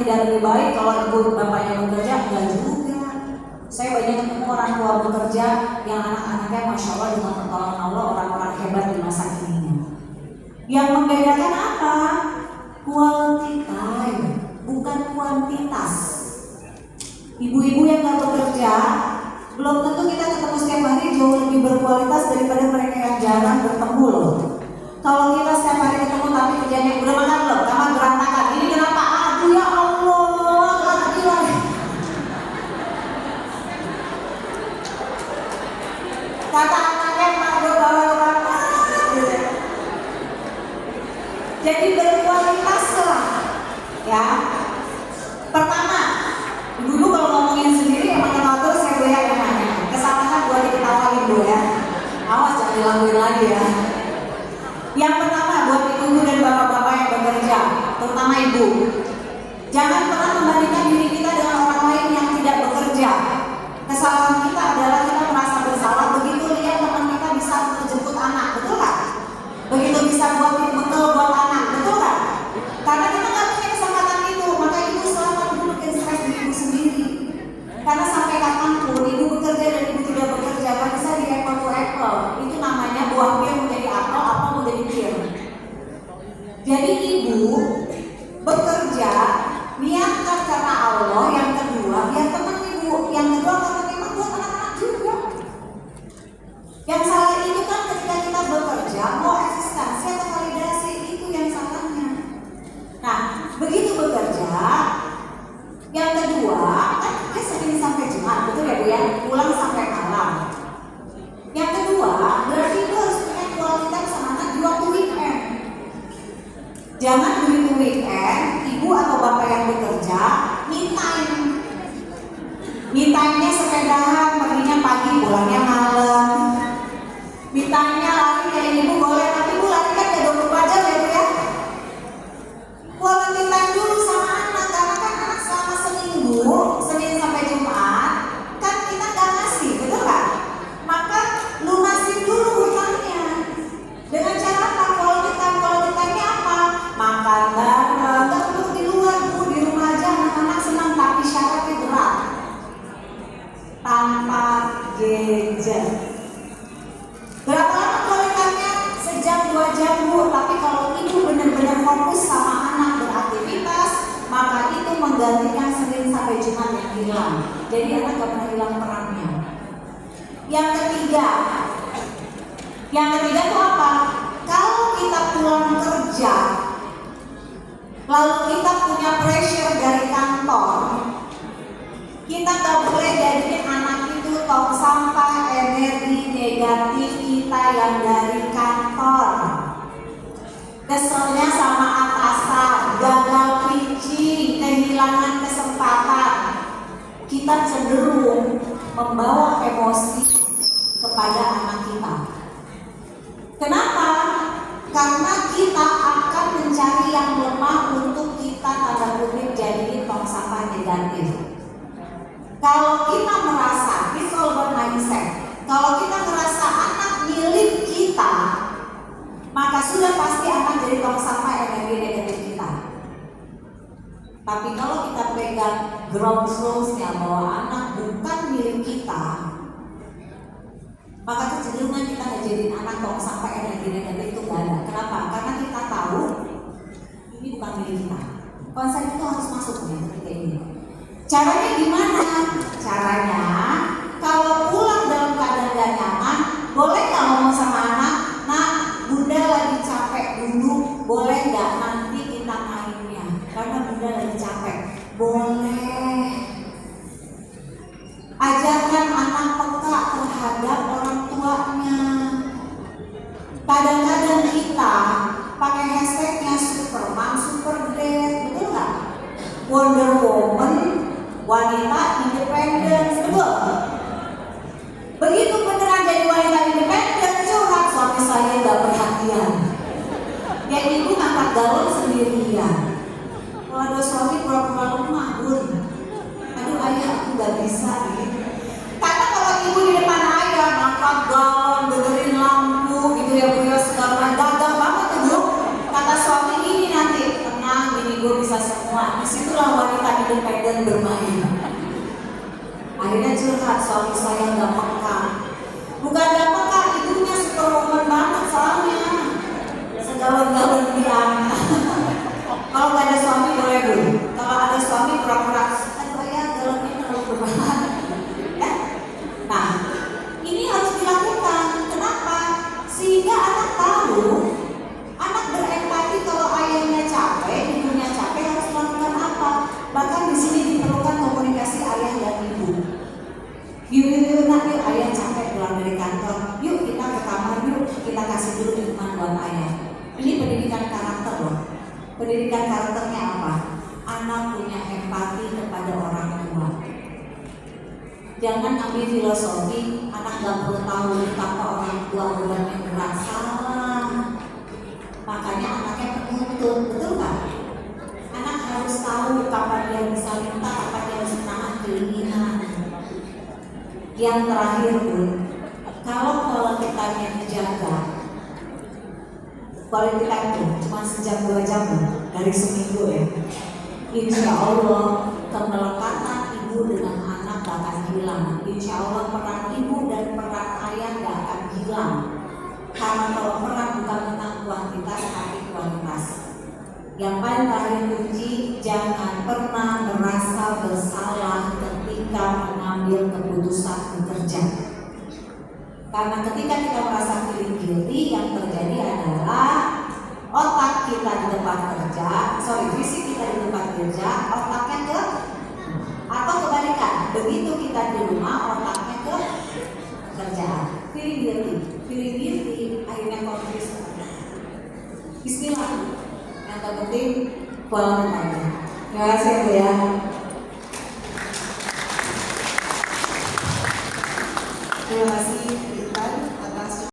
tidak lebih baik kalau ibu bapaknya bekerja? Enggak juga. Saya banyak ketemu orang tua bekerja yang anak-anaknya Masya Allah dengan pertolongan Allah orang-orang hebat di masa kini. Yang membedakan apa? Quality time, bukan kuantitas. Ibu-ibu yang gak bekerja, belum tentu kita ketemu setiap hari jauh lebih berkualitas daripada mereka yang jarang bertemu loh. Kalau kita setiap hari ketemu tapi kerjanya udah makan loh, kamar berantakan. Ini kenapa? Aduh ya Allah, lagi. Kata anaknya mak gue bawa apa? Jadi berkualitas lah, ya. Pertama, dulu kalau ngomongin sendiri emang kenal terus saya goyang emangnya. Kesalahan buat diketawain bu ya. Awas jangan dilakuin lagi ya. Yang pertama buat ibu dan bapak-bapak yang bekerja, terutama ibu, jangan pernah membandingkan diri kita dengan orang lain yang tidak bekerja. Kesalahan kita adalah kita merasa bersalah begitu lihat teman kita bisa menjemput anak, betul kan? Begitu bisa buat bekal buat anak, betul kan? Karena kita nggak punya kesempatan itu, maka ibu selalu dulu bikin stres diri ibu sendiri. Karena sampai kapanpun ibu bekerja dan ibu tidak bekerja, kan bisa di apple to apple. Itu namanya buah pir menjadi apel, apel menjadi pir. Jadi ibu bekerja niatkan karena Allah. Yang kedua biar teman ibu. Yang kedua karena memang buat anak-anak juga. Yang salah itu kan ketika kita bekerja mau eksistensi atau validasi, itu yang salahnya. Nah begitu bekerja, yang kedua kan dia Senin sampai Jumat, betul ya bu ya, pulang sampai malam. Yang kedua berarti ibu harus punya kualitas sama anak di waktu weekend. Jangan begitu weekend ibu atau bapak yang bekerja me time. Me time-nya sepedahan, perginya pagi, pulangnya malam. Me time-nya lari kayak ibu boleh, tapi ibu lari kan gak 24 jam ya bu ya. Quality time dulu sama anak, karena kan anak selama seminggu, Senin sampai Jumat, kan kita gak ngasih, betul kan? Maka lunasin dulu hutangnya. Dengan cara apa? Quality time-nya apa? Makan bareng, gak perlu di luar bu, di rumah aja anak-anak senang, tapi syaratnya berat. Tanpa gadget. Berapa lama kualitasnya? Sejam 2 jam bu, tapi kalau ibu benar-benar fokus sama anak beraktivitas, maka itu menggantikan Senin sampai Jumat yang hilang. Jadi anak gak pernah hilang perannya. Yang ketiga itu apa? Kalau kita pulang kerja, lalu kita punya pressure dari kantor, kita gak boleh jadiin anak itu tong sampah energi negatif kita yang dari kantor. Keselnya sama atasan, gagal pitching, kehilangan kesempatan. Kita cenderung membawa emosi kepada anak kita. Kenapa? Karena kita akan mencari yang lemah untuk kita tanda kutip jadiin tong sampah negatif. Kalau kita merasa, it's all about mindset. Kalau kita merasa anak milik kita, maka sudah pasti akan jadi tong sampah energi negatif kita. Tapi kalau kita pegang ground rules-nya bahwa anak bukan milik kita, maka kecenderungan kita ngejadiin anak tong sampah energi negatif itu gak ada. Kenapa? Karena kita tahu ini bukan milik kita. Konsep itu harus masuk ya, seperti ini. Caranya gimana? Caranya kalau pulang dalam keadaan gak nyaman, boleh gak ngomong sama anak, nak bunda lagi capek dulu, boleh gak nanti kita mainnya, karena bunda lagi capek. Boleh. Ajarkan anak peka terhadap orang tuanya. Kadang-kadang kita pakai hashtagnya Superman, Superdad, betul gak? Wonder Woman, wanita independen, betul? Begitu beneran jadi wanita independen, curhat suami saya gak perhatian. Ya ibu ngangkat galon sendirian. Kalau ada suami pura-pura lemah, bun. Aduh ayah aku gak bisa nih. Karena kalau ibu di depan ayah ngangkat galon, benerin lampu gitu ya bu ya, segala gagah banget tuh bu. Kata suami ini nanti tenang, gini gue bisa semua. Di situ disitulah wanita independen bermain. Akhirnya curhat, suami saya nggak peka. Bukan nggak peka, ibunya superwoman banget soalnya. Segalon-galon dia. Kalau nggak ada suami boleh dulu. Kalau ada suami pura-pura, aduh ya galonnya terlalu berat. Ya? Nah, ini harus dilakukan. Kenapa? Sehingga anak tahu, anak berempati kalau ayahnya capek, ibunya capek harus melakukan apa. Bahkan di sini diperlukan komunikasi ayah dan ibu. Yuk, nanti ayah capek pulang dari kantor. Yuk kita ke kamar, yuk kita kasih dulu minuman buat ayah. Ini pendidikan karakter loh. Pendidikan karakternya apa? Anak punya empati kepada orang tua. Jangan ambil filosofi anak gak perlu tahu betapa orang tua bebannya berat. Salah. Makanya anaknya penuntut, betul kan? Anak harus tahu kapan dia bisa minta, kapan dia harus menahan keinginan. Yang terakhir pun, kalau kitanya dijaga, quality time itu cuma sejam 2 jam dari seminggu ya. Insya Allah kemelekatan ibu dengan anak gak akan hilang. Insya Allah peran ibu dan peran ayah gak akan hilang. Karena kalau peran bukan tentang kuantitas tapi kualitas. Yang paling terakhir kunci, jangan pernah merasa bersalah ketika mengambil keputusan bekerja. Karena ketika kita merasa feeling guilty, yang terjadi adalah otak kita di tempat kerja, fisik kita di tempat kerja, otaknya ke, atau kebalikan, begitu kita di rumah, otaknya ke kerjaan. Feeling guilty, akhirnya konflik. Bismillah. Yang terpenting quality time. Terima kasih ya. Terima kasih.